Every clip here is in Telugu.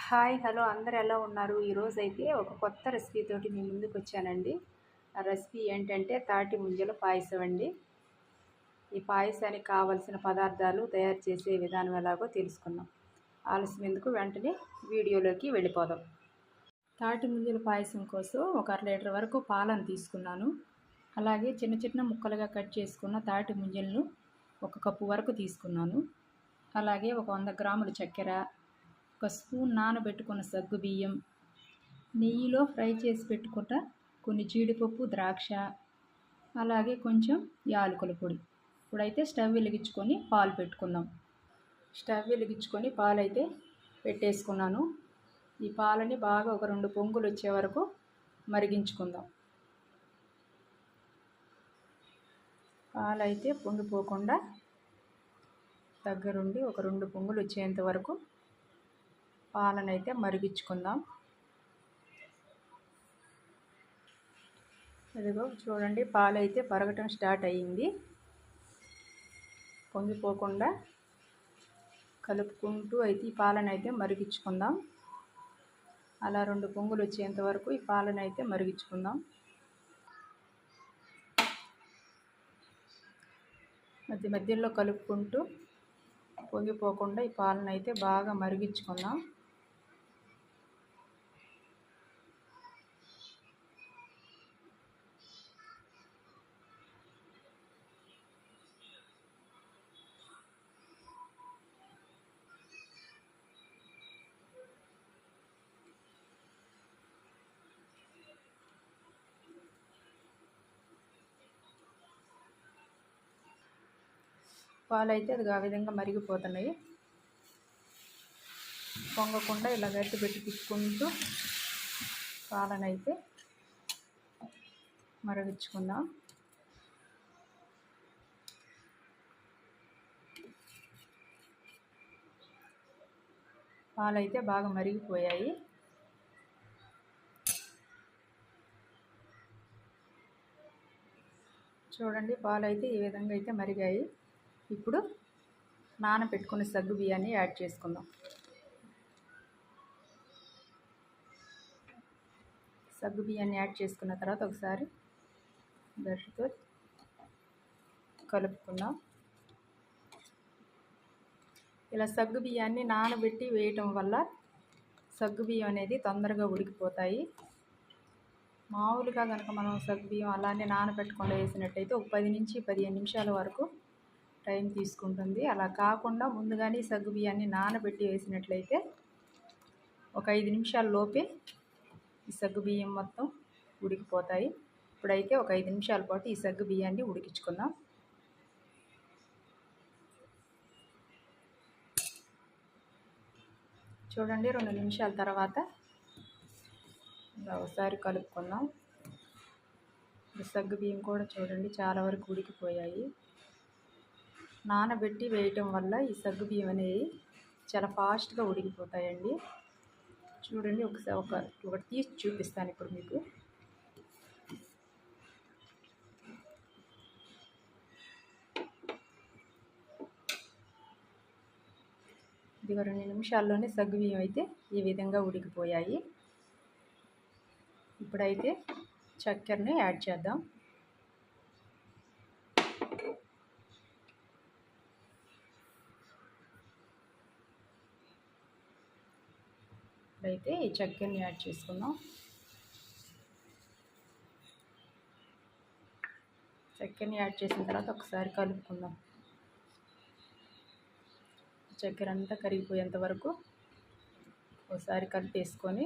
హాయ్ హలో అందరూ ఎలా ఉన్నారు? ఈరోజైతే ఒక కొత్త రెసిపీ తోటి మీ ముందుకు వచ్చానండి. ఆ రెసిపీ ఏంటంటే తాటి ముంజల పాయసం అండి. ఈ పాయసానికి కావలసిన పదార్థాలు తయారు చేసే విధానం ఎలాగో తెలుసుకుందాం. ఆలస్యం ఎందుకు, వెంటనే వీడియోలోకి వెళ్ళిపోదాం. తాటి ముంజల పాయసం కోసం ఒక అర లీటర్ వరకు పాలను తీసుకున్నాను. అలాగే చిన్న చిన్న ముక్కలుగా కట్ చేసుకున్న తాటి ముంజలను ఒక కప్పు వరకు తీసుకున్నాను. అలాగే ఒక 100 గ్రాముల చక్కెర, ఒక స్పూన్ నానబెట్టుకున్న సగ్గుబియ్యం, నెయ్యిలో ఫ్రై చేసి పెట్టుకున్న కొన్ని జీడిపప్పు, ద్రాక్ష, అలాగే కొంచెం యాలకుల పొడి. ఇప్పుడైతే స్టవ్ వెలిగించుకొని పాలు పెట్టుకుందాం. స్టవ్ వెలిగించుకొని పాలైతే పెట్టేసుకున్నాను. ఈ పాలని బాగా ఒక 2 పొంగులు వచ్చే వరకు మరిగించుకుందాం. పాలైతే పొంగిపోకుండా దగ్గరుండి ఒక 2 పొంగులు వచ్చేంత వరకు పాలనైతే మరిగించుకుందాం. ఇదిగో చూడండి, పాలైతే పరగటం స్టార్ట్ అయ్యింది. పొంగిపోకుండా కలుపుకుంటూ అయితే ఈ పాలనైతే మరిగించుకుందాం. అలా 2 పొంగులు వచ్చేంత వరకు ఈ పాలనైతే మరిగించుకుందాం. మధ్యలో కలుపుకుంటూ పొంగిపోకుండా ఈ పాలనైతే బాగా మరిగించుకుందాం. పాలైతే అది ఆ విధంగా మరిగిపోతున్నాయి. పొంగకుండా ఇలా గట్టి పెట్టి తిప్పుకుంటూ పాలనైతే మరిగించుకుందాం. పాలైతే బాగా మరిగిపోయాయి. చూడండి, పాలైతే ఈ విధంగా అయితే మరిగాయి. ఇప్పుడు నానబెట్టుకున్న సగ్గు బియ్యాన్ని యాడ్ చేసుకుందాం. సగ్గు బియ్యాన్ని యాడ్ చేసుకున్న తర్వాత ఒకసారి గరిటెతో కలుపుకుందాం. ఇలా సగ్గు బియ్యాన్ని నానబెట్టి వేయటం వల్ల సగ్గు బియ్యం అనేది తొందరగా ఉడికిపోతాయి. మామూలుగా కనుక మనం సగ్గు బియ్యం అలానే నానబెట్టకుండా వేసినట్టయితే ఒక 10 నుంచి 15 నిమిషాల వరకు టైం తీసుకుంటుంది. అలా కాకుండా ముందుగానే సగ్గు బియ్యాన్ని నానబెట్టి వేసినట్లయితే ఒక 5 నిమిషాల లోపే ఈ సగ్గు బియ్యం మొత్తం ఉడికిపోతాయి. ఇప్పుడైతే ఒక 5 నిమిషాల పాటు ఈ సగ్గు బియ్యాన్ని ఉడికించుకుందాం. చూడండి, 2 నిమిషాల తర్వాత ఒకసారి కలుపుకుందాం. సగ్గు బియ్యం కూడా చూడండి చాలా వరకు ఉడికిపోయాయి. నానబెట్టి వేయటం వల్ల ఈ సగ్గు బియ్యం అనేవి చాలా ఫాస్ట్గా ఉడికిపోతాయండి. చూడండి, ఒకటి తీసి చూపిస్తాను ఇప్పుడు మీకు. ఇది 2 నిమిషాల్లోనే సగ్గు బియ్యం అయితే ఈ విధంగా ఉడికిపోయాయి. ఇప్పుడైతే చక్కెరని యాడ్ చేద్దాం. ఇప్పుడైతే ఈ చక్కెరని యాడ్ చేసుకుందాం. చక్కెరని యాడ్ చేసిన తర్వాత ఒకసారి కలుపుకుందాం. చక్కెర అంతా కరిగిపోయేంత వరకు ఒకసారి కలిపేసుకొని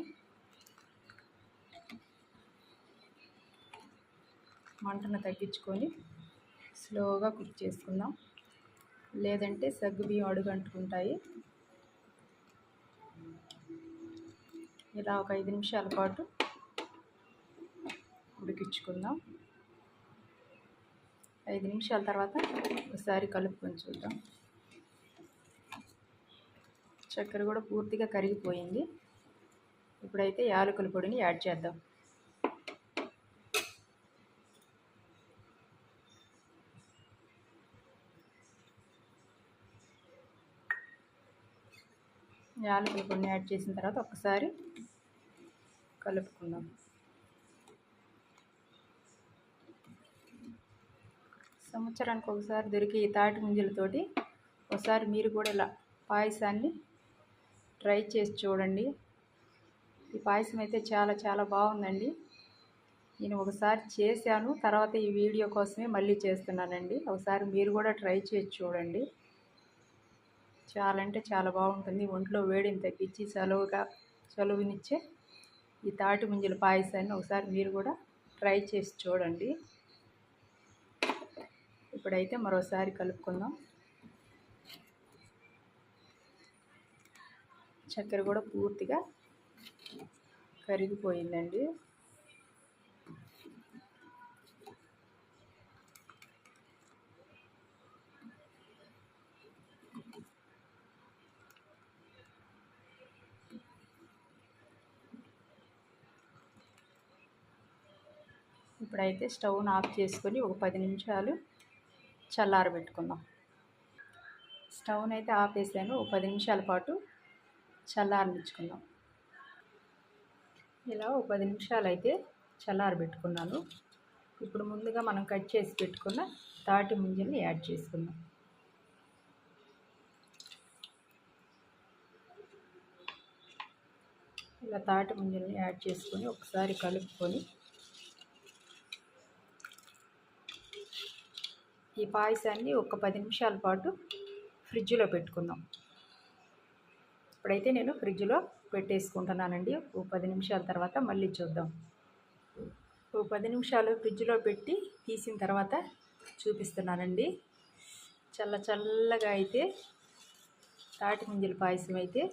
మంటను తగ్గించుకొని స్లోగా కుక్ చేసుకుందాం. లేదంటే సగ్గుబియ్యం అడుగంటుకుంటాయి. ఇలా ఒక 5 నిమిషాల పాటు ఉడికించుకుందాం. 5 నిమిషాల తర్వాత ఒకసారి కలుపుకొని చూద్దాం. చక్కెర కూడా పూర్తిగా కరిగిపోయింది. ఇప్పుడైతే యాలకుల పొడిని యాడ్ చేద్దాం. యాలకులు కొన్ని యాడ్ చేసిన తర్వాత ఒకసారి కలుపుకుందాం. సంవత్సరానికి ఒకసారి దొరికే ఈ తాటి ముంజలతోటి ఒకసారి మీరు కూడా ఇలా పాయసాన్ని ట్రై చేసి చూడండి. ఈ పాయసం అయితే చాలా చాలా బాగుందండి. నేను ఒకసారి చేశాను, తర్వాత ఈ వీడియో కోసమే మళ్ళీ చేస్తున్నానండి. ఒకసారి మీరు కూడా ట్రై చేసి చూడండి. చాలా అంటే చాలా బాగుంటుంది. ఒంట్లో వేడిని తగ్గించి చలువునిచ్చే ఈ తాటి ముంజల పాయసాన్ని ఒకసారి మీరు కూడా ట్రై చేసి చూడండి. ఇప్పుడైతే మరోసారి కలుపుకుందాం. చక్కెర కూడా పూర్తిగా కరిగిపోయిందండి. ఇప్పుడైతే స్టవ్ను ఆఫ్ చేసుకొని ఒక 10 నిమిషాలు చల్లారబెట్టుకుందాం. స్టవ్ని అయితే ఆపేసాను. ఒక 10 నిమిషాల పాటు చల్లారనిచ్చుకుందాం. ఇలా ఒక 10 నిమిషాలు అయితే చల్లారబెట్టుకున్నాను. ఇప్పుడు ముందుగా మనం కట్ చేసి పెట్టుకున్న తాటి ముంజల్ని యాడ్ చేసుకుందాం. ఇలా తాటి ముంజల్ని యాడ్ చేసుకొని ఒకసారి కలుపుకొని ఈ పాయసాన్ని ఒక 10 నిమిషాల పాటు ఫ్రిడ్జ్లో పెట్టుకుందాం. ఇప్పుడైతే నేను ఫ్రిడ్జ్లో పెట్టేసుకుంటున్నానండి. ఓ 10 నిమిషాల తర్వాత మళ్ళీ చూద్దాం. ఓ 10 నిమిషాలు ఫ్రిడ్జ్లో పెట్టి తీసిన తర్వాత చూపిస్తున్నానండి. చల్లగా అయితే తాటి ముంజల పాయసం అయితే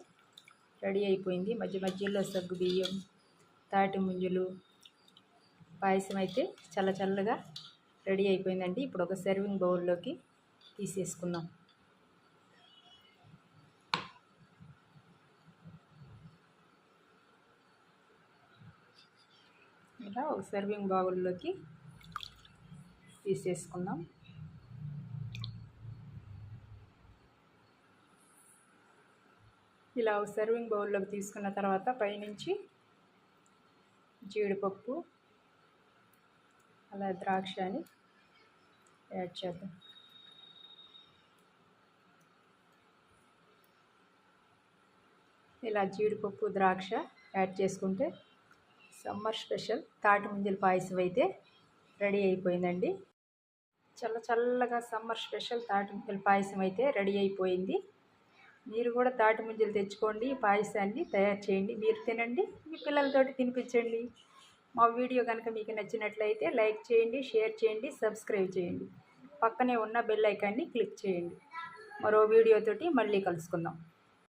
రెడీ అయిపోయింది. మధ్య మధ్యలో సగ్గు బియ్యం, తాటి ముంజలు పాయసం అయితే చల్లగా రెడీ అయిపోయిందండి. ఇప్పుడు ఒక సర్వింగ్ బౌల్లోకి తీసేసుకుందాం. ఇలా ఒక సర్వింగ్ బౌల్లోకి తీసేసుకుందాం. ఇలా ఒక సర్వింగ్ బౌల్లోకి తీసుకున్న తర్వాత పైనుంచి జీడిపప్పు అలా ద్రాక్షని యాడ్ చేద్దాం. ఇలా జీడిపప్పు ద్రాక్ష యాడ్ చేసుకుంటే సమ్మర్ స్పెషల్ తాటి ముంజల పాయసం అయితే రెడీ అయిపోయిందండి. చల్లగా సమ్మర్ స్పెషల్ తాటి ముంజల పాయసం అయితే రెడీ అయిపోయింది. మీరు కూడా తాటి ముంజలు తెచ్చుకోండి, పాయసాన్ని తయారు చేయండి, మీరు తినండి, మీ పిల్లలతోటి తినిపించండి. మా వీడియో కనుక మీకు నచ్చినట్లయితే లైక్ చేయండి, షేర్ చేయండి, సబ్స్క్రైబ్ చేయండి. పక్కనే ఉన్న బెల్ ఐకాన్ని క్లిక్ చేయండి. మరో వీడియోతోటి మళ్ళీ కలుసుకుందాం.